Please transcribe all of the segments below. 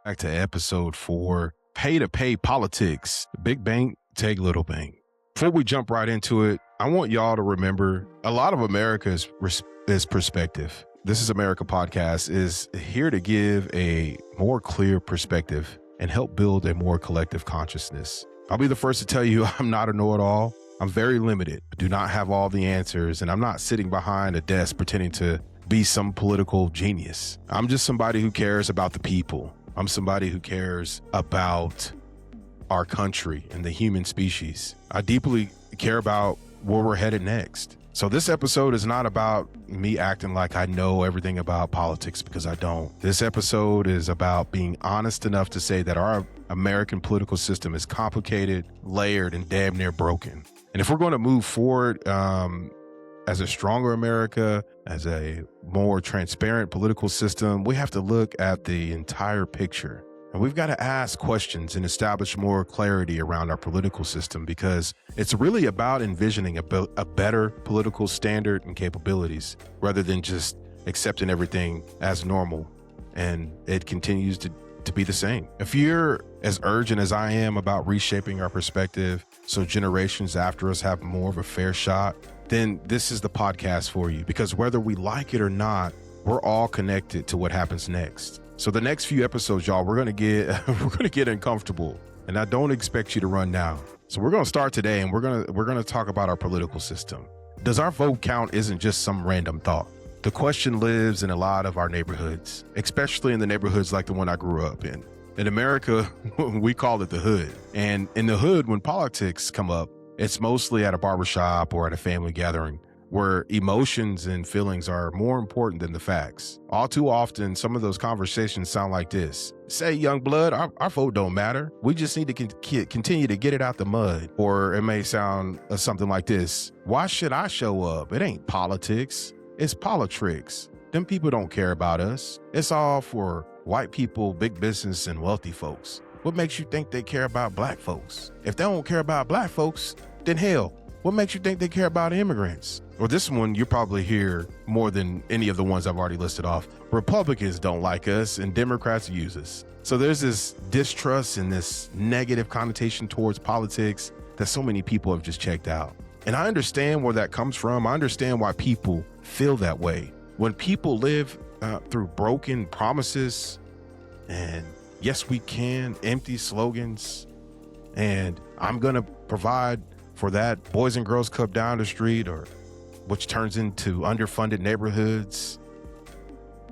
Back to episode 4, pay to pay politics. Big bank, take little bank. Before we jump right into it, I want y'all to remember a lot of America is perspective. This is America Podcast is here to give a more clear perspective and help build a more collective consciousness. I'll be the first to tell you I'm not a know-it-all. I'm very limited. I do not have all the answers, and I'm not sitting behind a desk pretending to be some political genius. I'm just somebody who cares about the people. I'm somebody who cares about our country and the human species. I deeply care about where we're headed next. So this episode is not about me acting like I know everything about politics, because I don't. This episode is about being honest enough to say that our American political system is complicated, layered, and damn near broken. And if we're going to move forward as a stronger America, as a more transparent political system, we have to look at the entire picture. And we've got to ask questions and establish more clarity around our political system, because it's really about envisioning a better political standard and capabilities, rather than just accepting everything as normal and it continues to be the same. If you're as urgent as I am about reshaping our perspective so generations after us have more of a fair shot, then this is the podcast for you, because whether we like it or not, we're all connected to what happens next. So the next few episodes, y'all, we're gonna get uncomfortable, and I don't expect you to run now. So we're gonna start today, and we're gonna talk about our political system. Does our vote count isn't just some random thought. The question lives in a lot of our neighborhoods, especially in the neighborhoods like the one I grew up in. In America, we call it the hood. And in the hood, when politics come up, it's mostly at a barbershop or at a family gathering, where emotions and feelings are more important than the facts. All too often, some of those conversations sound like this. Say, young blood, our vote don't matter. We just need to continue to get it out the mud. Or it may sound something like this. Why should I show up? It ain't politics. It's politricks. Them people don't care about us. It's all for white people, big business, and wealthy folks. What makes you think they care about black folks? If they don't care about black folks, then hell, what makes you think they care about immigrants? Or this one, you probably hear more than any of the ones I've already listed off. Republicans don't like us and Democrats use us. So there's this distrust and this negative connotation towards politics that so many people have just checked out. And I understand where that comes from. I understand why people feel that way. When people live through broken promises and yes, we can, empty slogans, and I'm going to provide for that Boys and Girls Club down the street, or which turns into underfunded neighborhoods.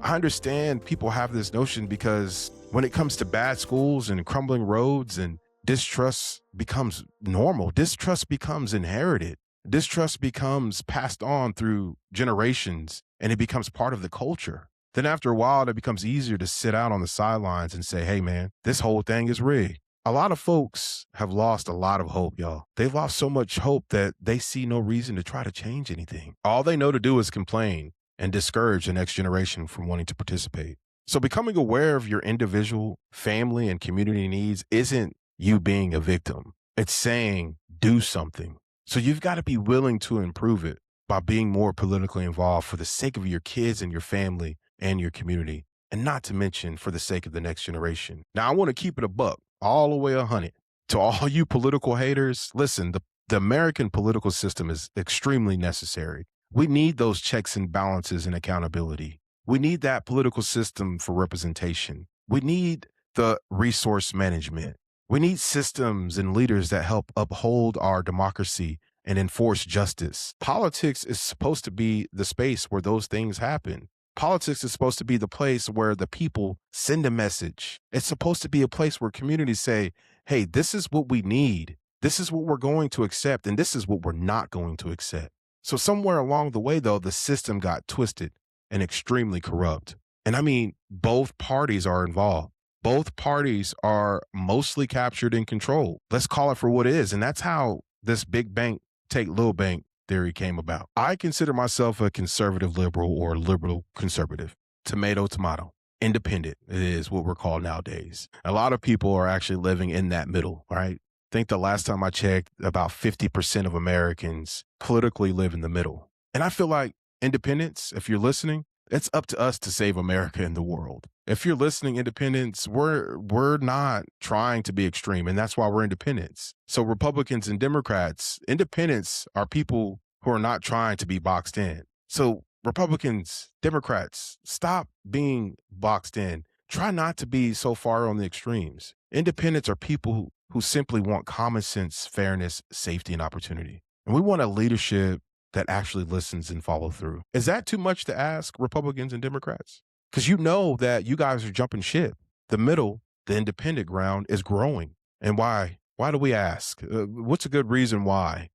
I understand people have this notion, because when it comes to bad schools and crumbling roads, and distrust becomes normal, distrust becomes inherited, distrust becomes passed on through generations, and it becomes part of the culture. Then after a while, it becomes easier to sit out on the sidelines and say, hey man, this whole thing is rigged. A lot of folks have lost a lot of hope, y'all. They've lost so much hope that they see no reason to try to change anything. All they know to do is complain and discourage the next generation from wanting to participate. So becoming aware of your individual, family, and community needs isn't you being a victim. It's saying do something. So you've got to be willing to improve it by being more politically involved for the sake of your kids and your family and your community, and not to mention for the sake of the next generation. Now, I want to keep it a buck, all the way 100. To all you political haters, listen, the American political system is extremely necessary. We need those checks and balances and accountability. We need that political system for representation. We need the resource management. We need systems and leaders that help uphold our democracy and enforce justice. Politics is supposed to be the space where those things happen. Politics is supposed to be the place where the people send a message. It's supposed to be a place where communities say, hey, this is what we need. This is what we're going to accept, and this is what we're not going to accept. So somewhere along the way, though, the system got twisted and extremely corrupt. And I mean, both parties are involved. Both parties are mostly captured and controlled. Let's call it for what it is. And that's how this big bank, take little bank theory came about. I consider myself a conservative liberal or liberal conservative. Tomato, tomato. Independent is what we're called nowadays. A lot of people are actually living in that middle, right? I think the last time I checked, about 50% of Americans politically live in the middle. And I feel like independence, if you're listening, It's up to us to save America and the world. If you're listening, independents, we're not trying to be extreme, and that's why we're independents. So Republicans and Democrats, independents are people who are not trying to be boxed in. So Republicans, Democrats, stop being boxed in. Try not to be so far on the extremes. Independents are people who simply want common sense, fairness, safety, and opportunity. And we want a leadership that actually listens and follow through. Is that too much to ask, Republicans and Democrats? Because you know that you guys are jumping ship. The middle, the independent ground is growing. And why? Why do we ask? What's a good reason why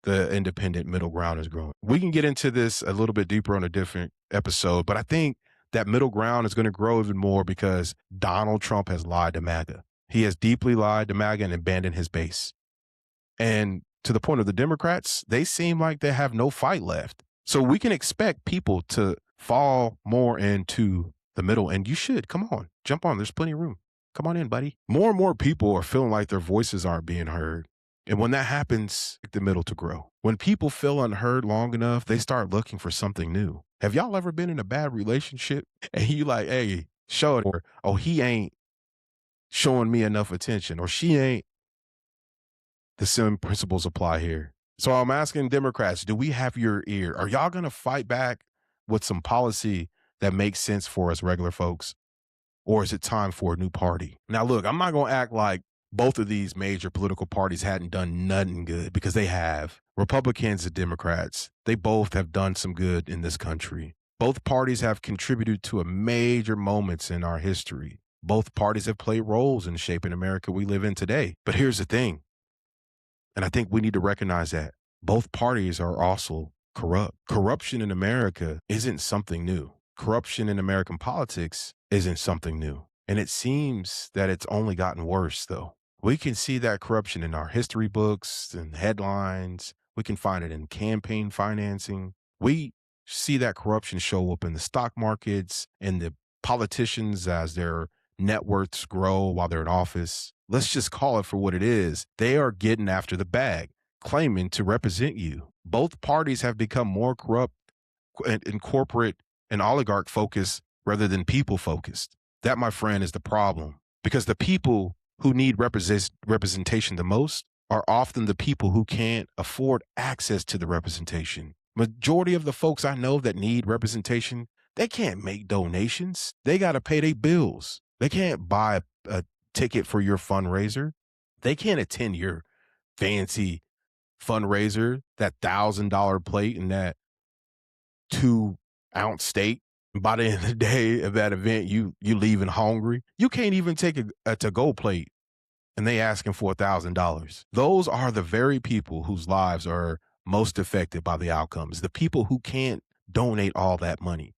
the independent middle ground is growing? We can get into this a little bit deeper on a different episode, but I think that middle ground is going to grow even more because Donald Trump has lied to MAGA. He has deeply lied to MAGA and abandoned his base. And to the point of the Democrats, they seem like they have no fight left. So we can expect people to fall more into the middle. And you should. Come on. Jump on. There's plenty of room. Come on in, buddy. More and more people are feeling like their voices aren't being heard. And when that happens, the middle to grow. When people feel unheard long enough, they start looking for something new. Have y'all ever been in a bad relationship and you like, hey, show it, or oh, he ain't showing me enough attention, or she ain't? The same principles apply here. So I'm asking Democrats, do we have your ear? Are y'all going to fight back with some policy that makes sense for us regular folks? Or is it time for a new party? Now, look, I'm not going to act like both of these major political parties hadn't done nothing good, because they have. Republicans and Democrats, they both have done some good in this country. Both parties have contributed to a major moments in our history. Both parties have played roles in shaping America we live in today. But here's the thing. And I think we need to recognize that both parties are also corrupt. Corruption in America isn't something new. Corruption in American politics isn't something new. And it seems that it's only gotten worse, though. We can see that corruption in our history books and headlines. We can find it in campaign financing. We see that corruption show up in the stock markets and the politicians as their net worths grow while they're in office. Let's just call it for what it is. They are getting after the bag, claiming to represent you. Both parties have become more corrupt and corporate and oligarch focused rather than people focused. That, my friend, is the problem, because the people who need representation the most are often the people who can't afford access to the representation. Majority of the folks I know that need representation, they can't make donations. They got to pay their bills. They can't buy a ticket for your fundraiser. They can't attend your fancy fundraiser, that $1,000 plate and that 2-ounce steak. By the end of the day of that event, you leaving hungry. You can't even take a to-go plate, and they asking for $1,000. Those are the very people whose lives are most affected by the outcomes. The people who can't donate all that money.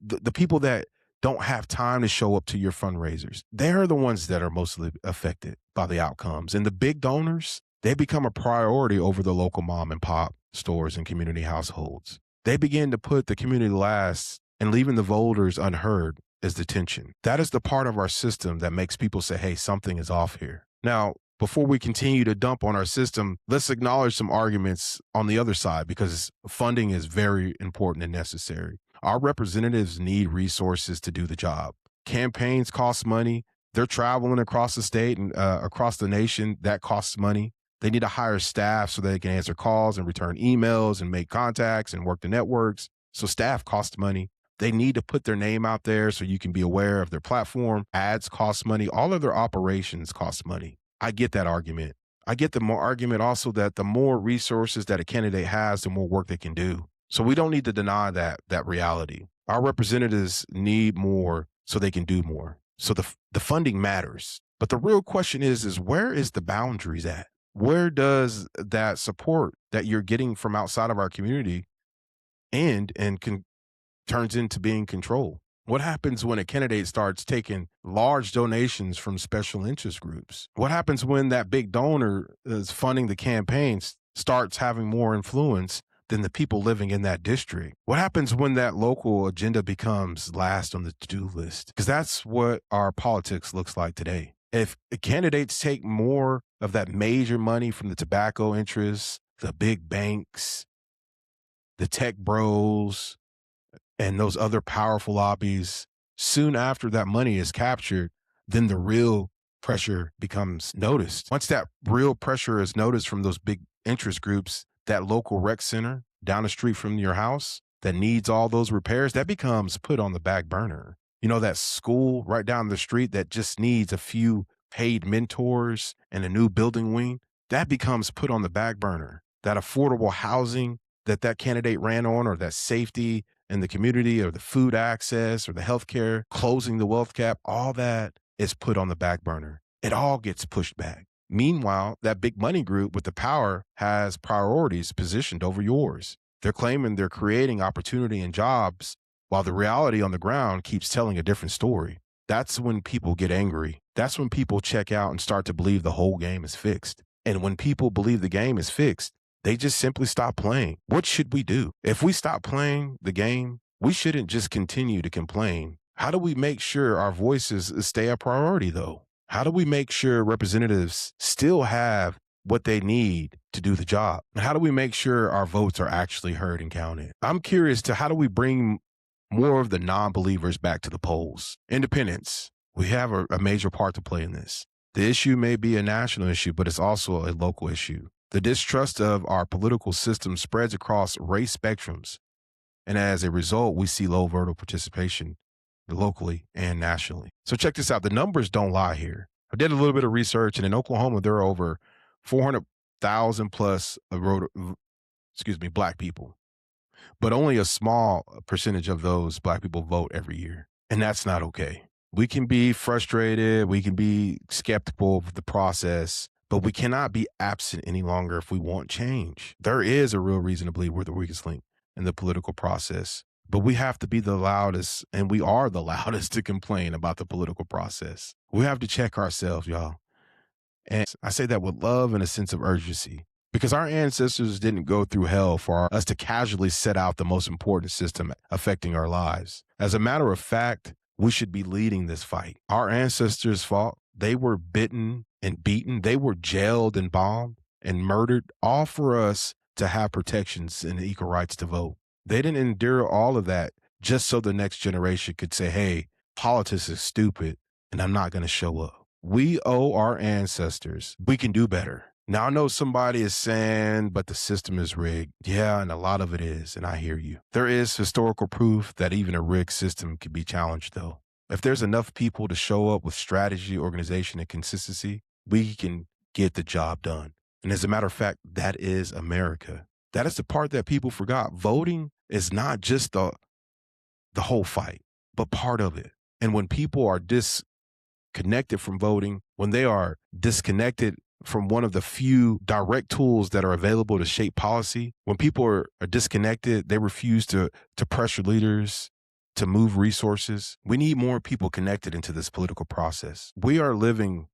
The people that don't have time to show up to your fundraisers. They're the ones that are mostly affected by the outcomes. And the big donors, they become a priority over the local mom and pop stores and community households. They begin to put the community last, and leaving the voters unheard is the tension. That is the part of our system that makes people say, hey, something is off here. Now, before we continue to dump on our system, let's acknowledge some arguments on the other side, because funding is very important and necessary. Our representatives need resources to do the job. Campaigns cost money. They're traveling across the state and across the nation. That costs money. They need to hire staff so they can answer calls and return emails and make contacts and work the networks. So staff costs money. They need to put their name out there so you can be aware of their platform. Ads cost money. All of their operations cost money. I get that argument. I get the more argument also that the more resources that a candidate has, the more work they can do. So we don't need to deny that reality. Our representatives need more so they can do more. So the funding matters. But the real question is where is the boundaries at? Where does that support that you're getting from outside of our community end and turns into being controlled? What happens when a candidate starts taking large donations from special interest groups? What happens when that big donor is funding the campaigns starts having more influence than the people living in that district? What happens when that local agenda becomes last on the to-do list? Because that's what our politics looks like today. If candidates take more of that major money from the tobacco interests, the big banks, the tech bros, and those other powerful lobbies, soon after that money is captured, then the real pressure becomes noticed. Once that real pressure is noticed from those big interest groups, that local rec center down the street from your house that needs all those repairs, that becomes put on the back burner. You know, that school right down the street that just needs a few paid mentors and a new building wing, that becomes put on the back burner. That affordable housing that candidate ran on, or that safety in the community, or the food access, or the healthcare, closing the wealth gap, all that is put on the back burner. It all gets pushed back. Meanwhile, that big money group with the power has priorities positioned over yours. They're claiming they're creating opportunity and jobs while the reality on the ground keeps telling a different story. That's when people get angry. That's when people check out and start to believe the whole game is fixed. And when people believe the game is fixed, they just simply stop playing. What should we do? If we stop playing the game, we shouldn't just continue to complain. How do we make sure our voices stay a priority, though? How do we make sure representatives still have what they need to do the job? And how do we make sure our votes are actually heard and counted? I'm curious to how do we bring more of the non-believers back to the polls? Independents, we have a major part to play in this. The issue may be a national issue, but it's also a local issue. The distrust of our political system spreads across race spectrums, and as a result, we see low voter participation locally and nationally. So check this out. The numbers don't lie here. I did a little bit of research, and in Oklahoma, there are over 400,000 plus Black people, but only a small percentage of those Black people vote every year, and that's not okay. We can be frustrated, we can be skeptical of the process, but we cannot be absent any longer if we want change. There is a real reason to believe we're the weakest link in the political process, but we have to be the loudest, and we are the loudest to complain about the political process. We have to check ourselves, y'all. And I say that with love and a sense of urgency, because our ancestors didn't go through hell for us to casually set out the most important system affecting our lives. As a matter of fact, we should be leading this fight. Our ancestors fought. They were bitten and beaten. They were jailed and bombed and murdered, all for us to have protections and equal rights to vote. They didn't endure all of that just so the next generation could say, hey, politics is stupid and I'm not going to show up. We owe our ancestors. We can do better. Now, I know somebody is saying, but the system is rigged. Yeah, and a lot of it is, and I hear you. There is historical proof that even a rigged system can be challenged, though. If there's enough people to show up with strategy, organization, and consistency, we can get the job done. And as a matter of fact, that is America. That is the part that people forgot. Voting is not just the whole fight, but part of it. And when people are disconnected from voting, when they are disconnected from one of the few direct tools that are available to shape policy, when people are disconnected, they refuse to pressure leaders to move resources. We need more people connected into this political process. We are living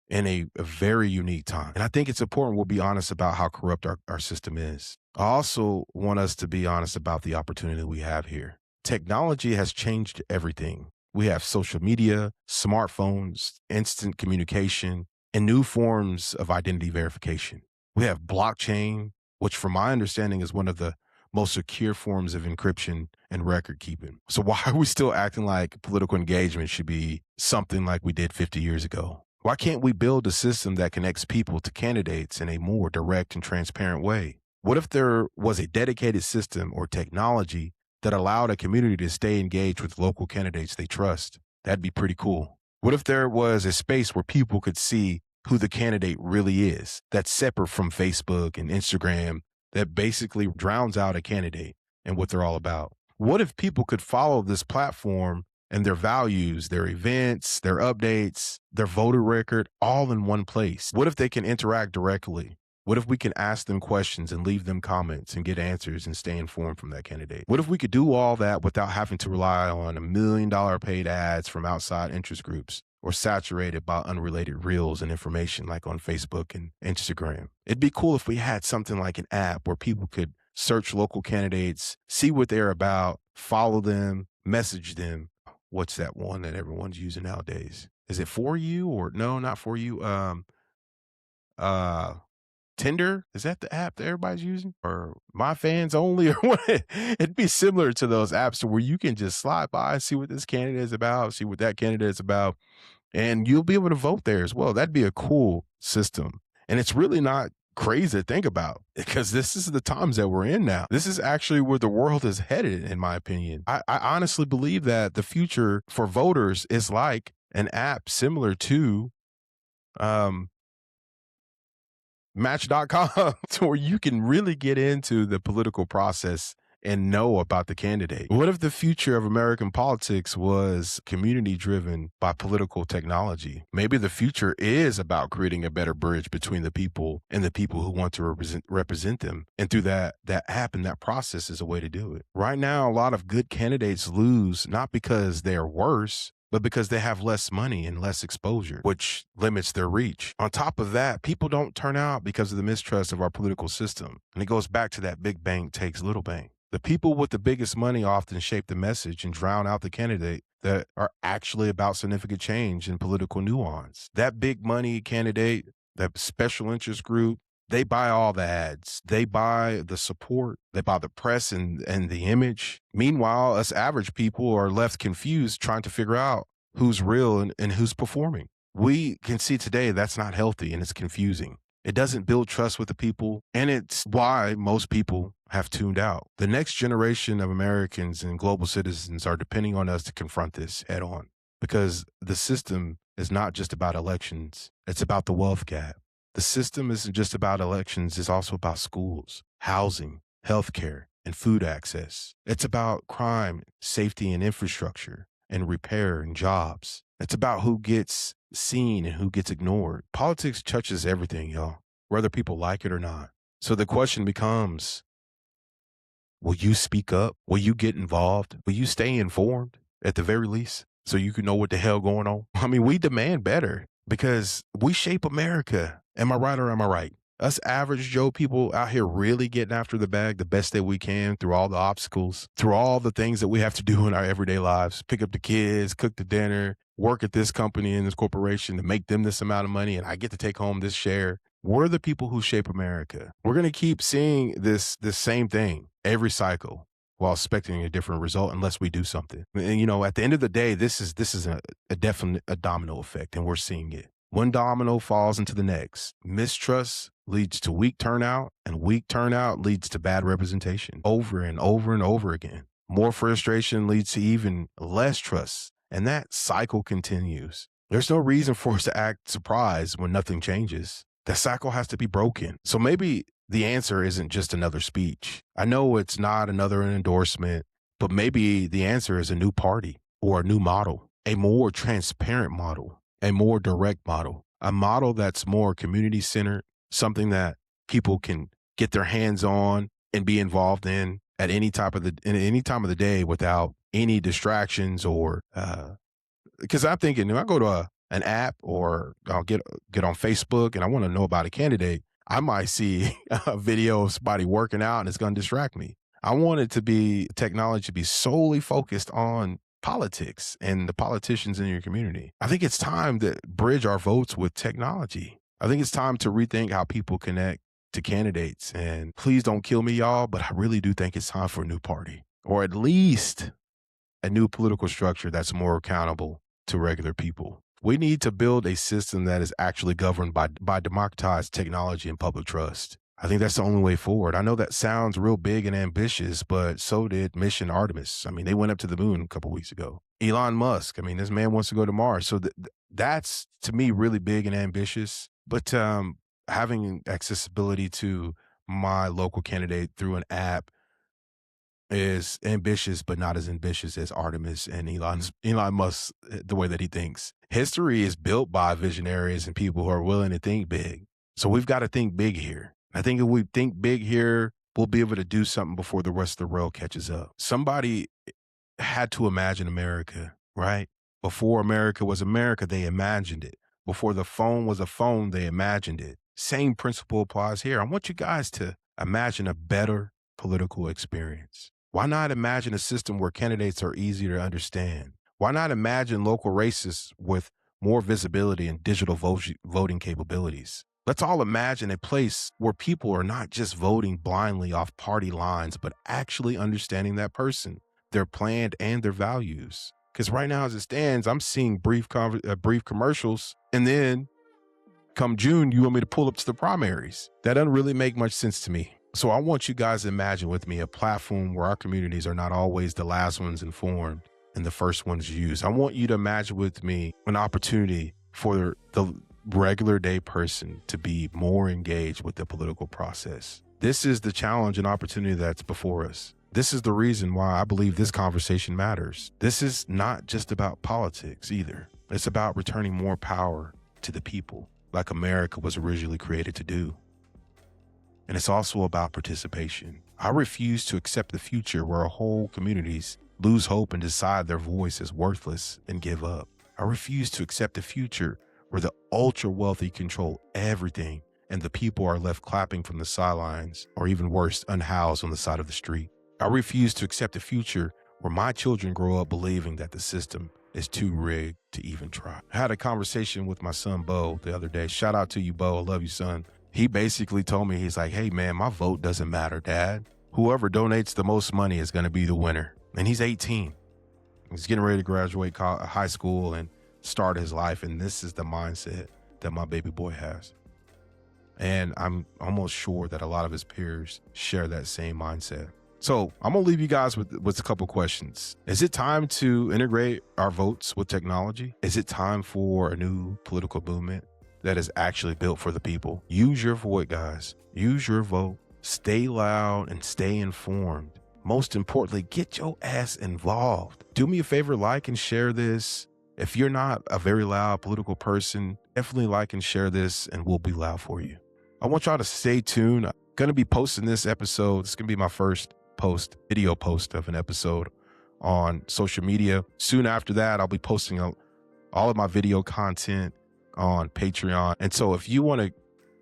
in a very unique time. And I think it's important we'll be honest about how corrupt our system is. I also want us to be honest about the opportunity we have here. Technology has changed everything. We have social media, smartphones, instant communication, and new forms of identity verification. We have blockchain, which from my understanding is one of the most secure forms of encryption and record keeping. So why are we still acting like political engagement should be something like we did 50 years ago? Why can't we build a system that connects people to candidates in a more direct and transparent way? What if there was a dedicated system or technology that allowed a community to stay engaged with local candidates they trust? That'd be pretty cool. What if there was a space where people could see who the candidate really is, that's separate from Facebook and Instagram, that basically drowns out a candidate and what they're all about? What if people could follow this platform and their values, their events, their updates, their voter record, all in one place? What if they can interact directly? What if we can ask them questions and leave them comments and get answers and stay informed from that candidate? What if we could do all that without having to rely on $1 million paid ads from outside interest groups or saturated by unrelated reels and information like on Facebook and Instagram? It'd be cool if we had something like an app where people could search local candidates, see what they're about, follow them, message them. What's that one that everyone's using nowadays? Is it For You or no, not For You? Tinder, is that the app that everybody's using? Or My Fans Only? Or what? It'd be similar to those apps where you can just slide by and see what this candidate is about, see what that candidate is about, and you'll be able to vote there as well. That'd be a cool system. And it's really not crazy to think about because this is the times that we're in now. This is actually where the world is headed, in my opinion. I honestly believe that the future for voters is like an app similar to um, Match.com, to where you can really get into the political process and know about the candidate. What if the future of American politics was community driven by political technology? Maybe the future is about creating a better bridge between the people and the people who want to represent them. And through that app and that process is a way to do it. Right now, a lot of good candidates lose not because they're worse, but because they have less money and less exposure, which limits their reach. On top of that, people don't turn out because of the mistrust of our political system. And it goes back to that big bank takes little bank. The people with the biggest money often shape the message and drown out the candidate that are actually about significant change and political nuance. That big money candidate, that special interest group, they buy all the ads. They buy the support. They buy the press and the image. Meanwhile, us average people are left confused trying to figure out who's real and who's performing. We can see today that's not healthy and it's confusing. It doesn't build trust with the people, and it's why most people have tuned out. The next generation of Americans and global citizens are depending on us to confront this head on because the system is not just about elections. It's about the wealth gap. The system isn't just about elections, it's also about schools, housing, healthcare, and food access. It's about crime, safety, and infrastructure, and repair and jobs. It's about who gets seen and who gets ignored. Politics touches everything, y'all, whether people like it or not. So the question becomes, will you speak up? Will you get involved? Will you stay informed at the very least so you can know what the hell going on? I mean, we demand better because we shape America. Am I right or am I right? Us average Joe people out here really getting after the bag the best that we can through all the obstacles, through all the things that we have to do in our everyday lives, pick up the kids, cook the dinner, work at this company and this corporation to make them this amount of money, and I get to take home this share. We're the people who shape America. We're going to keep seeing this same thing every cycle while expecting a different result unless we do something. And, at the end of the day, this is a definite domino effect, and we're seeing it. One domino falls into the next. Mistrust leads to weak turnout, and weak turnout leads to bad representation over and over and over again. More frustration leads to even less trust, and that cycle continues. There's no reason for us to act surprised when nothing changes. That cycle has to be broken. So maybe the answer isn't just another speech. I know it's not another endorsement, but maybe the answer is a new party or a new model, a more transparent model, a more direct model, a model that's more community centered, something that people can get their hands on and be involved in at any time of the day without any distractions or because I'm thinking if I go to an app or I'll get on Facebook and I want to know about a candidate, I might see a video of somebody working out and it's going to distract me. I want it to be technology to be solely focused on politics and the politicians in your community. I think it's time to bridge our votes with technology. I think it's time to rethink how people connect to candidates. And please don't kill me, y'all, but I really do think it's time for a new party, or at least a new political structure that's more accountable to regular people. We need to build a system that is actually governed by democratized technology and public trust. I think that's the only way forward. I know that sounds real big and ambitious, but so did Mission Artemis. I mean, they went up to the moon a couple weeks ago. Elon Musk, I mean, this man wants to go to Mars. So that's, to me, really big and ambitious. But having accessibility to my local candidate through an app is ambitious, but not as ambitious as Artemis and Elon Musk, the way that he thinks. History is built by visionaries and people who are willing to think big. So we've got to think big here. I think if we think big here, we'll be able to do something before the rest of the world catches up. Somebody had to imagine America, right? Before America was America, they imagined it. Before the phone was a phone, they imagined it. Same principle applies here. I want you guys to imagine a better political experience. Why not imagine a system where candidates are easier to understand? Why not imagine local races with more visibility and digital voting capabilities? Let's all imagine a place where people are not just voting blindly off party lines, but actually understanding that person, their plan, and their values. Because right now, as it stands, I'm seeing brief commercials, and then come June, you want me to pull up to the primaries. That doesn't really make much sense to me. So I want you guys to imagine with me a platform where our communities are not always the last ones informed and the first ones used. I want you to imagine with me an opportunity for the regular day person to be more engaged with the political process. This is the challenge and opportunity that's before us. This is the reason why I believe this conversation matters. This is not just about politics either. It's about returning more power to the people, like America was originally created to do. And it's also about participation. I refuse to accept the future where whole communities lose hope and decide their voice is worthless and give up. I refuse to accept a future where the ultra wealthy control everything and the people are left clapping from the sidelines, or even worse, unhoused on the side of the street. I refuse to accept a future where my children grow up believing that the system is too rigged to even try. I had a conversation with my son, Bo, the other day. Shout out to you, Bo. I love you, son. He basically told me, he's like, hey, man, my vote doesn't matter, Dad. Whoever donates the most money is going to be the winner. And he's 18. He's getting ready to graduate high school and start his life. And this is the mindset that my baby boy has. And I'm almost sure that a lot of his peers share that same mindset. So I'm going to leave you guys with a couple questions. Is it time to integrate our votes with technology? Is it time for a new political movement that is actually built for the people? Use your vote, guys. Use your vote. Stay loud and stay informed. Most importantly, get your ass involved. Do me a favor, like and share this. If you're not a very loud political person, definitely like and share this and we'll be loud for you. I want y'all to stay tuned. I'm going to be posting this episode. It's going to be my first video post of an episode on social media. Soon after that, I'll be posting all of my video content on Patreon. And so if you want to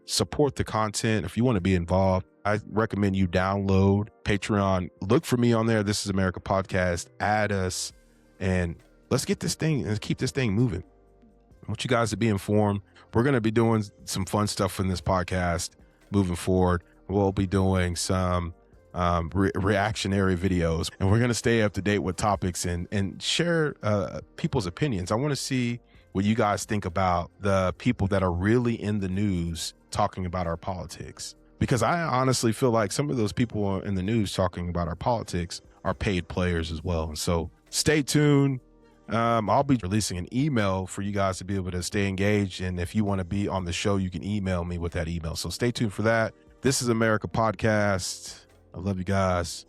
support the content, if you want to be involved, I recommend you download Patreon. Look for me on there. This is America Podcast. Add us and let's get this thing and keep this thing moving. I want you guys to be informed. We're going to be doing some fun stuff in this podcast moving forward. We'll be doing some reactionary videos, and we're going to stay up to date with topics and share people's opinions. I want to see what you guys think about the people that are really in the news talking about our politics, because I honestly feel like some of those people in the news talking about our politics are paid players as well. And so stay tuned. I'll be releasing an email for you guys to be able to stay engaged. And if you want to be on the show, you can email me with that email. So stay tuned for that. This is America Podcast. I love you guys.